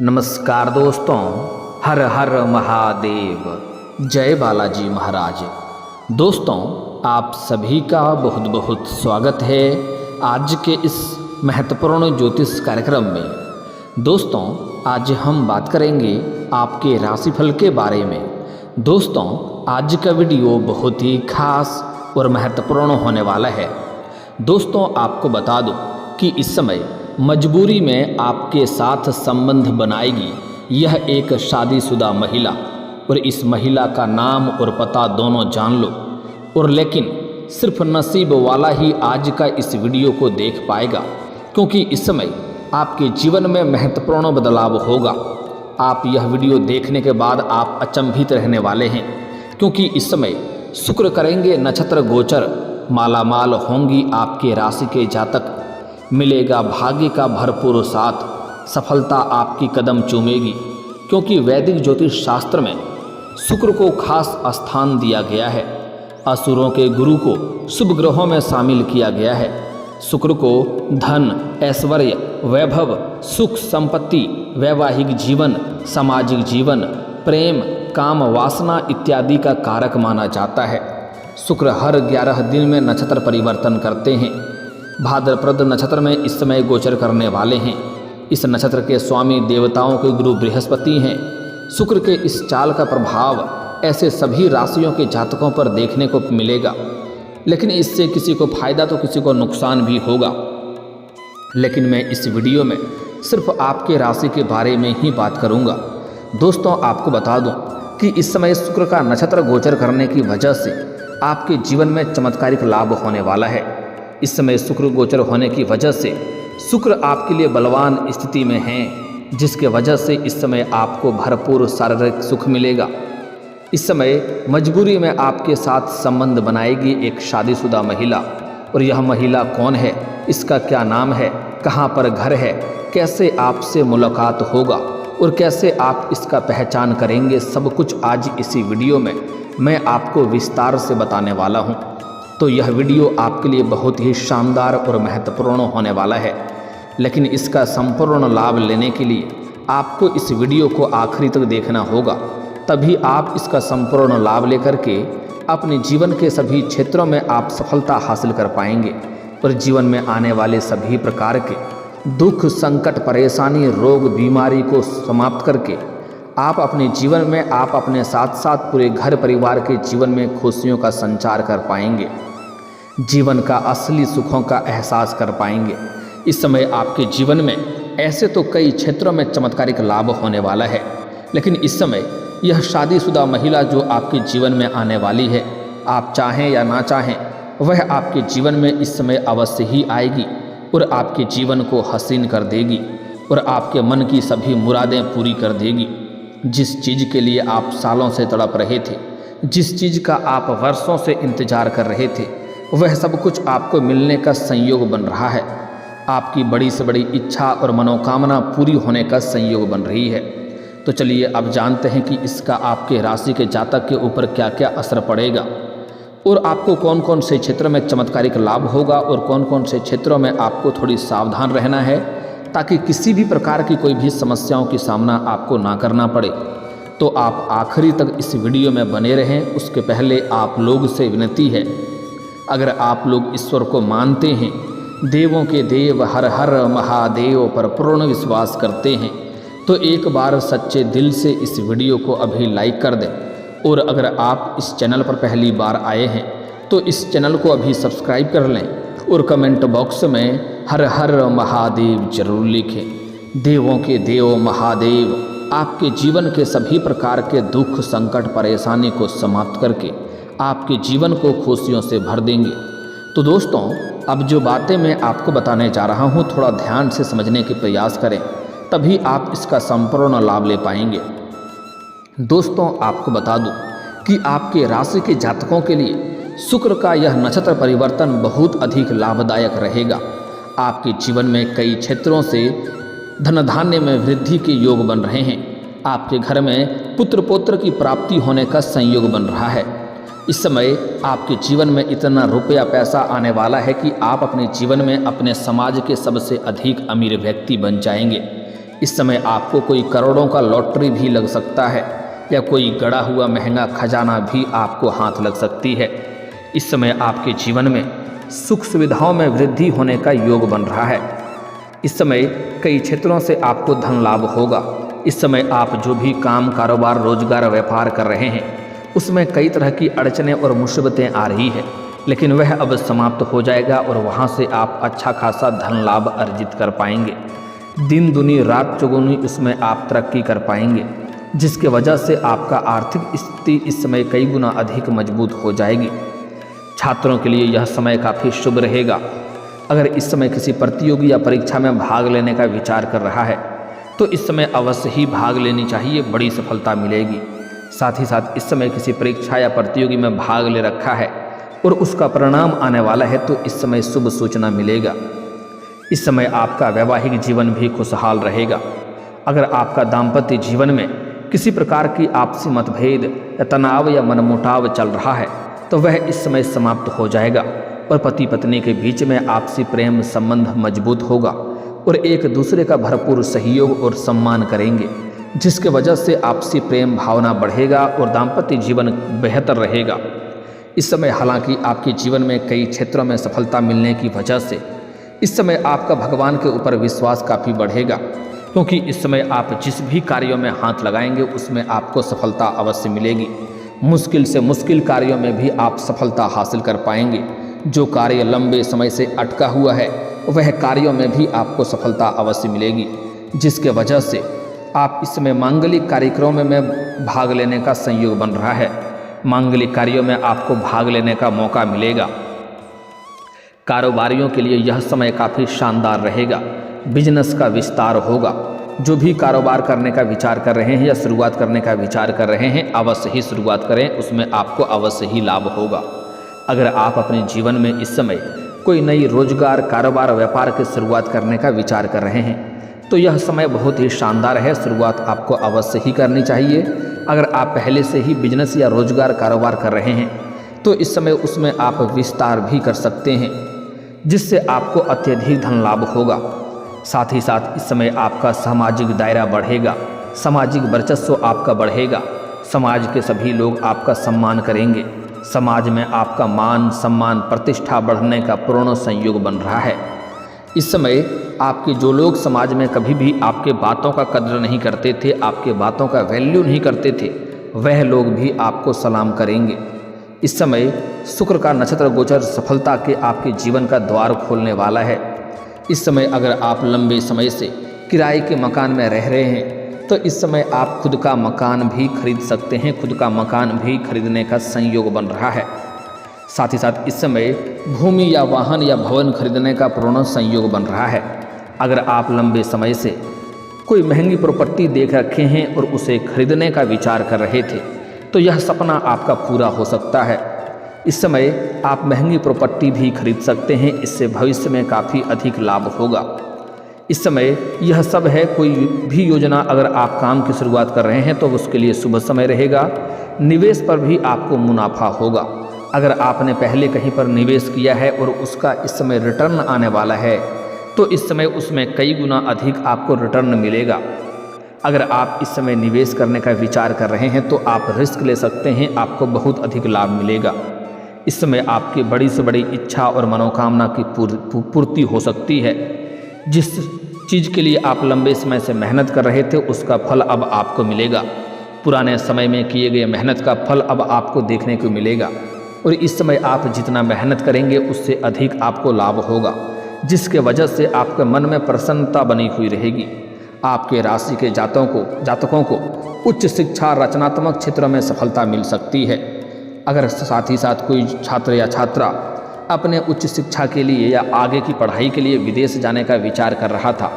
नमस्कार दोस्तों, हर हर महादेव, जय बालाजी महाराज। दोस्तों, आप सभी का बहुत बहुत स्वागत है आज के इस महत्वपूर्ण ज्योतिष कार्यक्रम में। दोस्तों, आज हम बात करेंगे आपके राशिफल के बारे में। दोस्तों, आज का वीडियो बहुत ही खास और महत्वपूर्ण होने वाला है। दोस्तों, आपको बता दूं कि इस समय मजबूरी में आपके साथ संबंध बनाएगी यह एक शादीशुदा महिला, और इस महिला का नाम और पता दोनों जान लो। और लेकिन सिर्फ नसीब वाला ही आज का इस वीडियो को देख पाएगा, क्योंकि इस समय आपके जीवन में महत्वपूर्ण बदलाव होगा। आप यह वीडियो देखने के बाद आप अचंभित रहने वाले हैं, क्योंकि इस समय शुक्र करेंगे नक्षत्र गोचर। मालामाल होंगी आपके राशि के जातक, मिलेगा भाग्य का भरपूर साथ, सफलता आपकी कदम चूमेगी। क्योंकि वैदिक ज्योतिष शास्त्र में शुक्र को खास स्थान दिया गया है। असुरों के गुरु को शुभ ग्रहों में शामिल किया गया है। शुक्र को धन, ऐश्वर्य, वैभव, सुख, संपत्ति, वैवाहिक जीवन, सामाजिक जीवन, प्रेम, काम, वासना इत्यादि का कारक माना जाता है। शुक्र हर 11 दिन में नक्षत्र परिवर्तन करते हैं। भाद्रपद नक्षत्र में इस समय गोचर करने वाले हैं। इस नक्षत्र के स्वामी देवताओं के गुरु बृहस्पति हैं। शुक्र के इस चाल का प्रभाव ऐसे सभी राशियों के जातकों पर देखने को मिलेगा, लेकिन इससे किसी को फायदा तो किसी को नुकसान भी होगा। लेकिन मैं इस वीडियो में सिर्फ आपके राशि के बारे में ही बात करूंगा। दोस्तों, आपको बता दूं कि इस समय शुक्र का नक्षत्र गोचर करने की वजह से आपके जीवन में चमत्कारिक लाभ होने वाला है। इस समय शुक्र गोचर होने की वजह से शुक्र आपके लिए बलवान स्थिति में है, जिसके वजह से इस समय आपको भरपूर शारीरिक सुख मिलेगा। इस समय मजबूरी में आपके साथ संबंध बनाएगी एक शादीशुदा महिला। और यह महिला कौन है, इसका क्या नाम है, कहाँ पर घर है, कैसे आपसे मुलाकात होगा और कैसे आप इसका पहचान करेंगे, सब कुछ आज इसी वीडियो में मैं आपको विस्तार से बताने वाला हूँ। तो यह वीडियो आपके लिए बहुत ही शानदार और महत्वपूर्ण होने वाला है। लेकिन इसका संपूर्ण लाभ लेने के लिए आपको इस वीडियो को आखिरी तक देखना होगा, तभी आप इसका संपूर्ण लाभ लेकर के अपने जीवन के सभी क्षेत्रों में आप सफलता हासिल कर पाएंगे। और जीवन में आने वाले सभी प्रकार के दुख, संकट, परेशानी, रोग, बीमारी को समाप्त करके आप अपने जीवन में आप अपने साथ साथ पूरे घर परिवार के जीवन में खुशियों का संचार कर पाएंगे, जीवन का असली सुखों का एहसास कर पाएंगे। इस समय आपके जीवन में ऐसे तो कई क्षेत्रों में चमत्कारिक लाभ होने वाला है, लेकिन इस समय यह शादीशुदा महिला जो आपके जीवन में आने वाली है, आप चाहें या ना चाहें, वह आपके जीवन में इस समय अवश्य ही आएगी और आपके जीवन को हसीन कर देगी और आपके मन की सभी मुरादें पूरी कर देगी। जिस चीज़ के लिए आप सालों से तड़प रहे थे, जिस चीज़ का आप वर्षों से इंतजार कर रहे थे, वह सब कुछ आपको मिलने का संयोग बन रहा है। आपकी बड़ी से बड़ी इच्छा और मनोकामना पूरी होने का संयोग बन रही है। तो चलिए अब जानते हैं कि इसका आपके राशि के जातक के ऊपर क्या क्या असर पड़ेगा और आपको कौन कौन से क्षेत्र में चमत्कारिक लाभ होगा और कौन कौन से क्षेत्रों में आपको थोड़ी सावधान रहना है, ताकि किसी भी प्रकार की कोई भी समस्याओं की सामना आपको ना करना पड़े। तो आप आखिरी तक इस वीडियो में बने रहें। उसके पहले आप लोग से विनती है, अगर आप लोग ईश्वर को मानते हैं, देवों के देव हर हर महादेव पर पूर्ण विश्वास करते हैं, तो एक बार सच्चे दिल से इस वीडियो को अभी लाइक कर दें। और अगर आप इस चैनल पर पहली बार आए हैं तो इस चैनल को अभी सब्सक्राइब कर लें और कमेंट बॉक्स में हर हर महादेव जरूर लिखें। देवों के देव महादेव आपके जीवन के सभी प्रकार के दुख, संकट, परेशानी को समाप्त करके आपके जीवन को खुशियों से भर देंगे। तो दोस्तों, अब जो बातें मैं आपको बताने जा रहा हूँ, थोड़ा ध्यान से समझने के प्रयास करें, तभी आप इसका संपूर्ण लाभ ले पाएंगे। दोस्तों, आपको बता दूं कि आपके राशि के जातकों के लिए शुक्र का यह नक्षत्र परिवर्तन बहुत अधिक लाभदायक रहेगा। आपके जीवन में कई क्षेत्रों से धन धान्य में वृद्धि के योग बन रहे हैं। आपके घर में पुत्र पौत्र की प्राप्ति होने का संयोग बन रहा है। इस समय आपके जीवन में इतना रुपया पैसा आने वाला है कि आप अपने जीवन में अपने समाज के सबसे अधिक अमीर व्यक्ति बन जाएंगे। इस समय आपको कोई करोड़ों का लॉटरी भी लग सकता है या कोई गड़ा हुआ महंगा खजाना भी आपको हाथ लग सकती है। इस समय आपके जीवन में सुख सुविधाओं में वृद्धि होने का योग बन रहा है। इस समय कई क्षेत्रों से आपको धन लाभ होगा। इस समय आप जो भी काम कारोबार रोजगार व्यापार कर रहे हैं उसमें कई तरह की अड़चनें और मुसीबतें आ रही है, लेकिन वह अब समाप्त हो जाएगा और वहाँ से आप अच्छा खासा धन लाभ अर्जित कर पाएंगे। दिन दुनी रात चौगुनी उसमें आप तरक्की कर पाएंगे, जिसके वजह से आपका आर्थिक स्थिति इस समय कई गुना अधिक मजबूत हो जाएगी। छात्रों के लिए यह समय काफ़ी शुभ रहेगा। अगर इस समय किसी प्रतियोगी या परीक्षा में भाग लेने का विचार कर रहा है तो इस समय अवश्य ही भाग लेनी चाहिए, बड़ी सफलता मिलेगी। साथ ही साथ इस समय किसी परीक्षा या प्रतियोगी में भाग ले रखा है और उसका परिणाम आने वाला है तो इस समय शुभ सूचना मिलेगा। इस समय आपका वैवाहिक जीवन भी खुशहाल रहेगा। अगर आपका दाम्पत्य जीवन में किसी प्रकार की आपसी मतभेद या तनाव या मनमुटाव चल रहा है तो वह इस समय समाप्त हो जाएगा और पति पत्नी के बीच में आपसी प्रेम संबंध मजबूत होगा और एक दूसरे का भरपूर सहयोग और सम्मान करेंगे, जिसके वजह से आपसी प्रेम भावना बढ़ेगा और दाम्पत्य जीवन बेहतर रहेगा। इस समय हालांकि आपके जीवन में कई क्षेत्रों में सफलता मिलने की वजह से इस समय आपका भगवान के ऊपर विश्वास काफ़ी बढ़ेगा, क्योंकि इस समय आप जिस भी कार्यों में हाथ लगाएंगे उसमें आपको सफलता अवश्य मिलेगी। मुश्किल से मुश्किल कार्यों में भी आप सफलता हासिल कर पाएंगे। जो कार्य लंबे समय से अटका हुआ है वह कार्यों में भी आपको सफलता अवश्य मिलेगी, जिसके वजह से आप इस समय मांगलिक कार्यक्रमों में भाग लेने का संयोग बन रहा है। मांगलिक कार्यों में आपको भाग लेने का मौका मिलेगा। कारोबारियों के लिए यह समय काफ़ी शानदार रहेगा। बिजनेस का विस्तार होगा। जो भी कारोबार करने का विचार कर रहे हैं या शुरुआत करने का विचार कर रहे हैं अवश्य ही शुरुआत करें, उसमें आपको अवश्य ही लाभ होगा। अगर आप अपने जीवन में इस समय कोई नई रोजगार कारोबार व्यापार की शुरुआत करने का विचार कर रहे हैं तो यह समय बहुत ही शानदार है। शुरुआत आपको अवश्य ही करनी चाहिए। अगर आप पहले से ही बिजनेस या रोजगार कारोबार कर रहे हैं तो इस समय उसमें आप विस्तार भी कर सकते हैं, जिससे आपको अत्यधिक धन लाभ होगा। साथ ही साथ इस समय आपका सामाजिक दायरा बढ़ेगा, सामाजिक वर्चस्व आपका बढ़ेगा। समाज के सभी लोग आपका सम्मान करेंगे। समाज में आपका मान सम्मान प्रतिष्ठा बढ़ने का पूर्ण संयोग बन रहा है। इस समय आपके जो लोग समाज में कभी भी आपके बातों का कद्र नहीं करते थे, आपके बातों का वैल्यू नहीं करते थे, वह लोग भी आपको सलाम करेंगे। इस समय शुक्र का नक्षत्र गोचर सफलता के आपके जीवन का द्वार खोलने वाला है। इस समय अगर आप लंबे समय से किराए के मकान में रह रहे हैं तो इस समय आप खुद का मकान भी खरीद सकते हैं, खुद का मकान भी खरीदने का संयोग बन रहा है। साथ ही साथ इस समय भूमि या वाहन या भवन खरीदने का पूर्ण संयोग बन रहा है। अगर आप लंबे समय से कोई महंगी प्रॉपर्टी देख रखे हैं और उसे खरीदने का विचार कर रहे थे तो यह सपना आपका पूरा हो सकता है। इस समय आप महंगी प्रॉपर्टी भी खरीद सकते हैं, इससे भविष्य में काफ़ी अधिक लाभ होगा। इस समय यह सब है। कोई भी योजना अगर आप काम की शुरुआत कर रहे हैं तो उसके लिए शुभ समय रहेगा। निवेश पर भी आपको मुनाफा होगा। अगर आपने पहले कहीं पर निवेश किया है और उसका इस समय रिटर्न आने वाला है तो इस समय उसमें कई गुना अधिक आपको रिटर्न मिलेगा। अगर आप इस समय निवेश करने का विचार कर रहे हैं तो आप रिस्क ले सकते हैं, आपको बहुत अधिक लाभ मिलेगा। इस समय आपकी बड़ी से बड़ी इच्छा और मनोकामना की पूर्ति हो सकती है। जिस चीज़ के लिए आप लंबे समय से मेहनत कर रहे थे उसका फल अब आपको मिलेगा। पुराने समय में किए गए मेहनत का फल अब आपको देखने को मिलेगा और इस समय आप जितना मेहनत करेंगे उससे अधिक आपको लाभ होगा, जिसके वजह से आपके मन में प्रसन्नता बनी हुई रहेगी। आपके राशि के जातकों को उच्च शिक्षा रचनात्मक क्षेत्रों में सफलता मिल सकती है। अगर साथ ही साथ कोई छात्र या छात्रा अपने उच्च शिक्षा के लिए या आगे की पढ़ाई के लिए विदेश जाने का विचार कर रहा था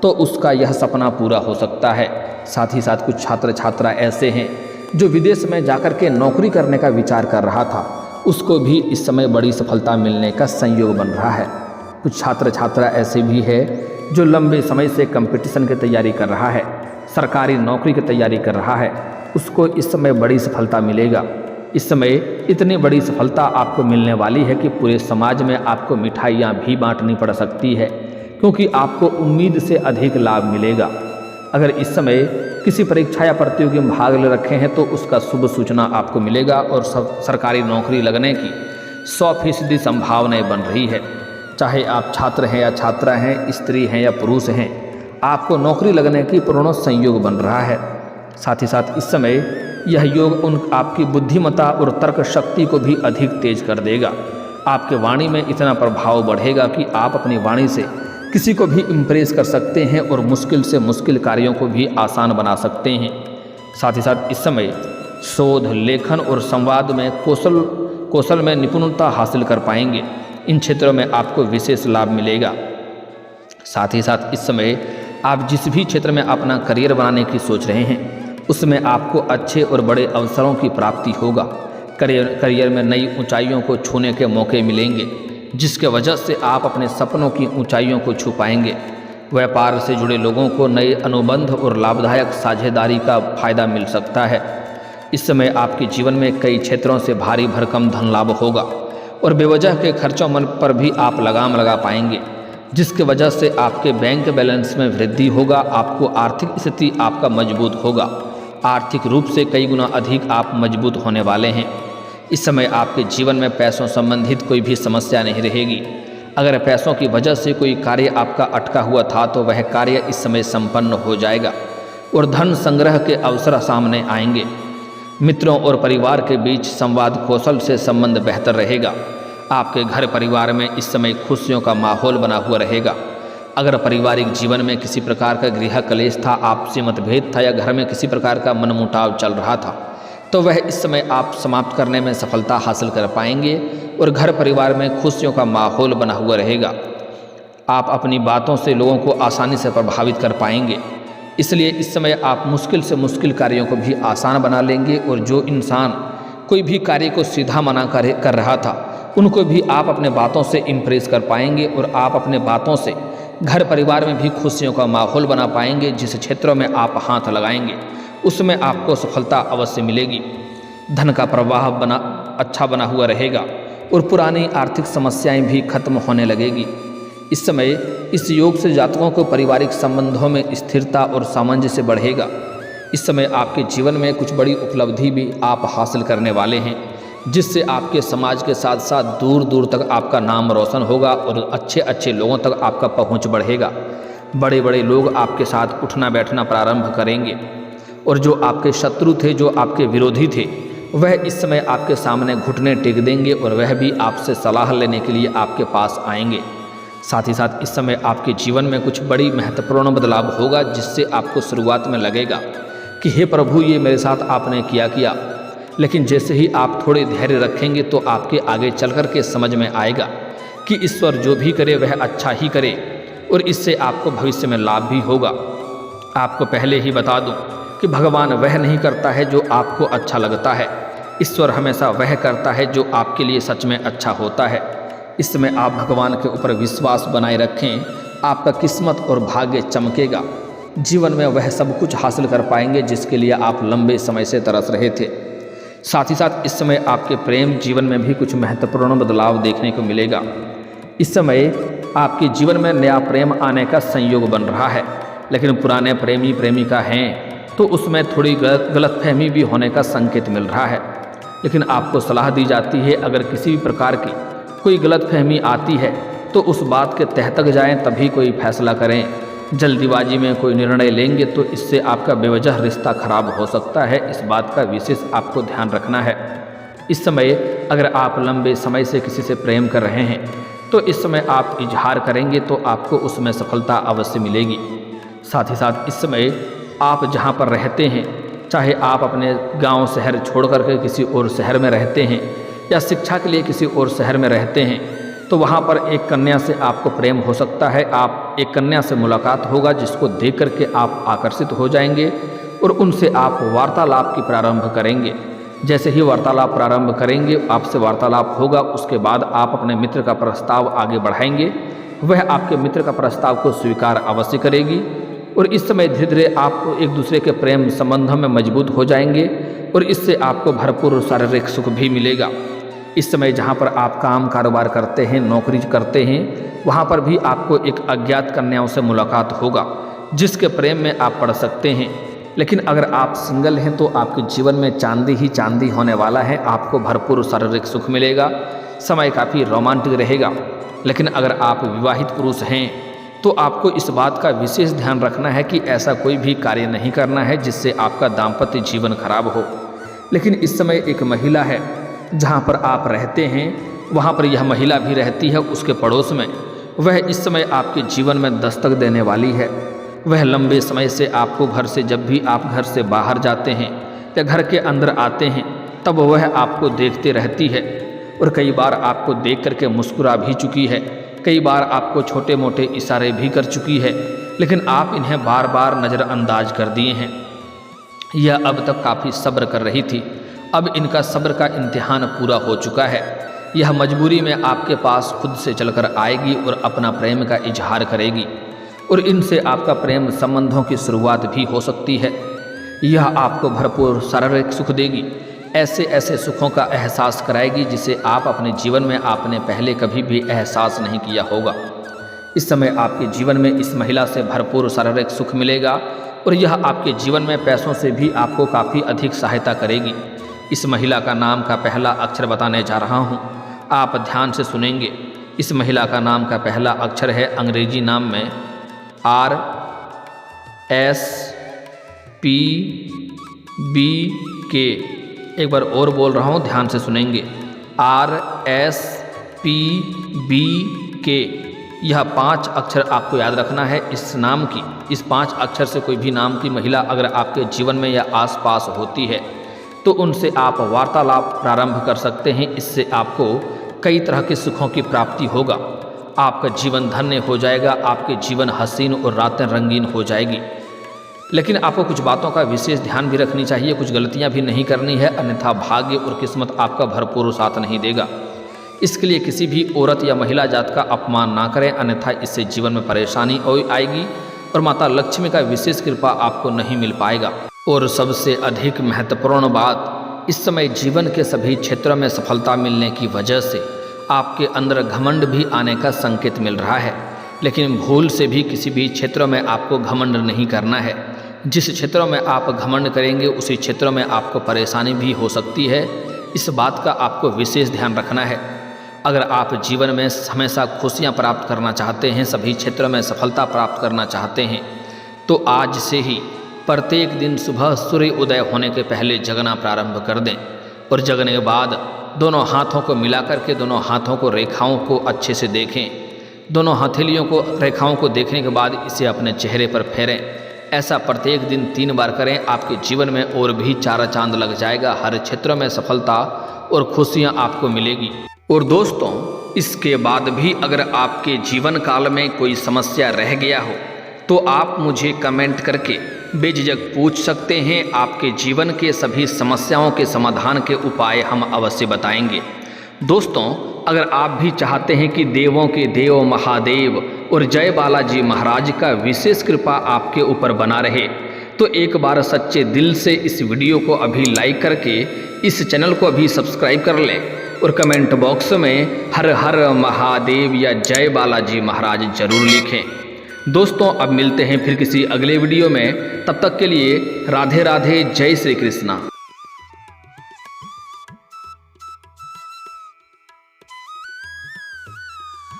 तो उसका यह सपना पूरा हो सकता है। साथ ही साथ कुछ छात्र छात्रा ऐसे हैं जो विदेश में जाकर के नौकरी करने का विचार कर रहा था, उसको भी इस समय बड़ी सफलता मिलने का संयोग बन रहा है। कुछ छात्र छात्रा ऐसे भी है जो लंबे समय से कंपटीशन की तैयारी कर रहा है, सरकारी नौकरी की तैयारी कर रहा है, उसको इस समय बड़ी सफलता मिलेगा। इस समय इतनी बड़ी सफलता आपको मिलने वाली है कि पूरे समाज में आपको मिठाइयाँ भी बांटनी पड़ सकती है, क्योंकि आपको उम्मीद से अधिक लाभ मिलेगा। अगर इस समय किसी परीक्षा या प्रतियोगी में भाग ले रखे हैं तो उसका शुभ सूचना आपको मिलेगा और सरकारी नौकरी लगने की 100% संभावनाएं बन रही है। चाहे आप छात्र हैं या छात्रा हैं, स्त्री हैं या पुरुष हैं, आपको नौकरी लगने की पूर्ण संयोग बन रहा है। साथ ही साथ इस समय यह योग आपकी बुद्धिमत्ता और तर्क शक्ति को भी अधिक तेज कर देगा। आपके वाणी में इतना प्रभाव बढ़ेगा कि आप अपनी वाणी से किसी को भी इम्प्रेस कर सकते हैं और मुश्किल से मुश्किल कार्यों को भी आसान बना सकते हैं। साथ ही साथ इस समय शोध, लेखन और संवाद में कौशल में निपुणता हासिल कर पाएंगे। इन क्षेत्रों में आपको विशेष लाभ मिलेगा। साथ ही साथ इस समय आप जिस भी क्षेत्र में अपना करियर बनाने की सोच रहे हैं उसमें आपको अच्छे और बड़े अवसरों की प्राप्ति होगा। करियर में नई ऊंचाइयों को छूने के मौके मिलेंगे, जिसके वजह से आप अपने सपनों की ऊंचाइयों को छू पाएंगे। व्यापार से जुड़े लोगों को नए अनुबंध और लाभदायक साझेदारी का फायदा मिल सकता है। इस समय आपके जीवन में कई क्षेत्रों से भारी भरकम धन लाभ होगा और बेवजह के खर्चों पर भी आप लगाम लगा पाएंगे, जिसकी वजह से आपके बैंक बैलेंस में वृद्धि होगा। आपको आर्थिक स्थिति आपका मजबूत होगा। आर्थिक रूप से कई गुना अधिक आप मजबूत होने वाले हैं। इस समय आपके जीवन में पैसों संबंधित कोई भी समस्या नहीं रहेगी। अगर पैसों की वजह से कोई कार्य आपका अटका हुआ था तो वह कार्य इस समय संपन्न हो जाएगा और धन संग्रह के अवसर सामने आएंगे। मित्रों और परिवार के बीच संवाद कौशल से संबंध बेहतर रहेगा। आपके घर परिवार में इस समय खुशियों का माहौल बना हुआ रहेगा। अगर पारिवारिक जीवन में किसी प्रकार का गृह कलेश था, आपसी मतभेद था या घर में किसी प्रकार का मनमुटाव चल रहा था तो वह इस समय आप समाप्त करने में सफलता हासिल कर पाएंगे और घर परिवार में खुशियों का माहौल बना हुआ रहेगा। आप अपनी बातों से लोगों को आसानी से प्रभावित कर पाएंगे। इसलिए इस समय आप मुश्किल से मुश्किल कार्यों को भी आसान बना लेंगे और जो इंसान कोई भी कार्य को सीधा मना कर रहा था उनको भी आप अपने बातों से इम्प्रेस कर पाएंगे और आप अपने बातों से घर परिवार में भी खुशियों का माहौल बना पाएंगे। जिस क्षेत्रों में आप हाथ लगाएंगे उसमें आपको सफलता अवश्य मिलेगी। धन का प्रवाह अच्छा बना हुआ रहेगा और पुरानी आर्थिक समस्याएं भी खत्म होने लगेगी। इस समय इस योग से जातकों को पारिवारिक संबंधों में स्थिरता और सामंजस्य बढ़ेगा। इस समय आपके जीवन में कुछ बड़ी उपलब्धि भी आप हासिल करने वाले हैं, जिससे आपके समाज के साथ साथ दूर दूर तक आपका नाम रोशन होगा और अच्छे अच्छे लोगों तक आपका पहुंच बढ़ेगा। बड़े बड़े लोग आपके साथ उठना बैठना प्रारंभ करेंगे और जो आपके शत्रु थे, जो आपके विरोधी थे, वह इस समय आपके सामने घुटने टेक देंगे और वह भी आपसे सलाह लेने के लिए आपके पास आएंगे। साथ ही साथ इस समय आपके जीवन में कुछ बड़ी महत्वपूर्ण बदलाव होगा, जिससे आपको शुरुआत में लगेगा कि हे प्रभु, ये मेरे साथ आपने किया, लेकिन जैसे ही आप थोड़े धैर्य रखेंगे तो आपके आगे चल कर के समझ में आएगा कि ईश्वर जो भी करे वह अच्छा ही करे और इससे आपको भविष्य में लाभ भी होगा। आपको पहले ही बता दूं कि भगवान वह नहीं करता है जो आपको अच्छा लगता है। ईश्वर हमेशा वह करता है जो आपके लिए सच में अच्छा होता है। इस समय आप भगवान के ऊपर विश्वास बनाए रखें, आपका किस्मत और भाग्य चमकेगा। जीवन में वह सब कुछ हासिल कर पाएंगे जिसके लिए आप लंबे समय से तरस रहे थे। साथ ही साथ इस समय आपके प्रेम जीवन में भी कुछ महत्वपूर्ण बदलाव देखने को मिलेगा। इस समय आपके जीवन में नया प्रेम आने का संयोग बन रहा है, लेकिन पुराने प्रेमी प्रेमिका हैं तो उसमें थोड़ी गलतफहमी भी होने का संकेत मिल रहा है। लेकिन आपको सलाह दी जाती है, अगर किसी भी प्रकार की कोई गलतफहमी आती है तो उस बात के तह तक जाएं, तभी कोई फैसला करें। जल्दीबाजी में कोई निर्णय लेंगे तो इससे आपका बेवजह रिश्ता खराब हो सकता है। इस बात का विशेष आपको ध्यान रखना है। इस समय अगर आप लंबे समय से किसी से प्रेम कर रहे हैं तो इस समय आप इजहार करेंगे तो आपको उसमें सफलता अवश्य मिलेगी। साथ ही साथ इस समय आप जहाँ पर रहते हैं, चाहे आप अपने गांव शहर छोड़ करके किसी और शहर में रहते हैं या शिक्षा के लिए किसी और शहर में रहते हैं, तो वहाँ पर एक कन्या से आपको प्रेम हो सकता है। आप एक कन्या से मुलाकात होगा जिसको देख करके आप आकर्षित हो जाएंगे और उनसे आप वार्तालाप की प्रारंभ करेंगे। जैसे ही वार्तालाप प्रारंभ करेंगे, आपसे वार्तालाप होगा, उसके बाद आप अपने मित्र का प्रस्ताव आगे बढ़ाएंगे। वह आपके मित्र का प्रस्ताव को स्वीकार अवश्य करेगी और इस समय धीरे धीरे आप एक दूसरे के प्रेम संबंधों में मजबूत हो जाएंगे और इससे आपको भरपूर शारीरिक सुख भी मिलेगा। इस समय जहाँ पर आप काम कारोबार करते हैं, नौकरी करते हैं, वहाँ पर भी आपको एक अज्ञात कन्याओं से मुलाकात होगा जिसके प्रेम में आप पड़ सकते हैं। लेकिन अगर आप सिंगल हैं तो आपके जीवन में चांदी ही चांदी होने वाला है। आपको भरपूर शारीरिक सुख मिलेगा, समय काफ़ी रोमांटिक रहेगा। लेकिन अगर आप विवाहित पुरुष हैं तो आपको इस बात का विशेष ध्यान रखना है कि ऐसा कोई भी कार्य नहीं करना है जिससे आपका दाम्पत्य जीवन खराब हो। लेकिन इस समय एक महिला है, जहाँ पर आप रहते हैं वहाँ पर यह महिला भी रहती है उसके पड़ोस में। वह इस समय आपके जीवन में दस्तक देने वाली है। वह लंबे समय से आपको घर से, जब भी आप घर से बाहर जाते हैं या घर के अंदर आते हैं, तब वह आपको देखते रहती है और कई बार आपको देख करके मुस्कुरा भी चुकी है। कई बार आपको छोटे मोटे इशारे भी कर चुकी है, लेकिन आप इन्हें बार बार नज़रअंदाज कर दिए हैं। यह अब तक काफ़ी सब्र कर रही थी, अब इनका सब्र का इम्तिहान पूरा हो चुका है। यह मजबूरी में आपके पास खुद से चलकर आएगी और अपना प्रेम का इजहार करेगी और इनसे आपका प्रेम संबंधों की शुरुआत भी हो सकती है। यह आपको भरपूर शारीरिक सुख देगी, ऐसे ऐसे सुखों का एहसास कराएगी जिसे आप अपने जीवन में आपने पहले कभी भी एहसास नहीं किया होगा। इस समय आपके जीवन में इस महिला से भरपूर शारीरिक सुख मिलेगा और यह आपके जीवन में पैसों से भी आपको काफ़ी अधिक सहायता करेगी। इस महिला का नाम का पहला अक्षर बताने जा रहा हूँ, आप ध्यान से सुनेंगे। इस महिला का नाम का पहला अक्षर है अंग्रेजी नाम में RSPBK। एक बार और बोल रहा हूँ, ध्यान से सुनेंगे, RSPBK। यह 5 अक्षर आपको याद रखना है इस नाम की। इस 5 अक्षर से कोई भी नाम की महिला अगर आपके जीवन में या आसपास होती है तो उनसे आप वार्तालाप प्रारंभ कर सकते हैं। इससे आपको कई तरह के सुखों की प्राप्ति होगा, आपका जीवन धन्य हो जाएगा, आपके जीवन हसीन और रातें रंगीन हो जाएगी। लेकिन आपको कुछ बातों का विशेष ध्यान भी रखनी चाहिए, कुछ गलतियां भी नहीं करनी है, अन्यथा भाग्य और किस्मत आपका भरपूर साथ नहीं देगा। इसके लिए किसी भी औरत या महिला जात का अपमान ना करें, अन्यथा इससे जीवन में परेशानी आएगी और माता लक्ष्मी का विशेष कृपा आपको नहीं मिल पाएगा। और सबसे अधिक महत्वपूर्ण बात, इस समय जीवन के सभी क्षेत्रों में सफलता मिलने की वजह से आपके अंदर घमंड भी आने का संकेत मिल रहा है। लेकिन भूल से भी किसी भी क्षेत्रों में आपको घमंड नहीं करना है। जिस क्षेत्रों में आप घमंड करेंगे उसी क्षेत्रों में आपको परेशानी भी हो सकती है। इस बात का आपको विशेष ध्यान रखना है। अगर आप जीवन में हमेशा खुशियां प्राप्त करना चाहते हैं, सभी क्षेत्रों में सफलता प्राप्त करना चाहते हैं, तो आज से ही प्रत्येक दिन सुबह सूर्य उदय होने के पहले जगना प्रारंभ कर दें और जगने के बाद दोनों हाथों को मिला करके दोनों हाथों को रेखाओं को अच्छे से देखें। दोनों हथेलियों को रेखाओं को देखने के बाद इसे अपने चेहरे पर फेरें। ऐसा प्रत्येक दिन 3 बार करें। आपके जीवन में और भी 4 चांद लग जाएगा। हर क्षेत्र में सफलता और खुशियां आपको मिलेगी। और दोस्तों, इसके बाद भी अगर आपके जीवन काल में कोई समस्या रह गया हो तो आप मुझे कमेंट करके बेझिझक पूछ सकते हैं। आपके जीवन के सभी समस्याओं के समाधान के उपाय हम अवश्य बताएंगे। दोस्तों, अगर आप भी चाहते हैं कि देवों के देव महादेव और जय बालाजी महाराज का विशेष कृपा आपके ऊपर बना रहे, तो एक बार सच्चे दिल से इस वीडियो को अभी लाइक करके इस चैनल को अभी सब्सक्राइब कर लें और कमेंट बॉक्स में हर हर महादेव या जय बालाजी महाराज जरूर लिखें। दोस्तों, अब मिलते हैं फिर किसी अगले वीडियो में। तब तक के लिए राधे राधे, जय श्री कृष्णा।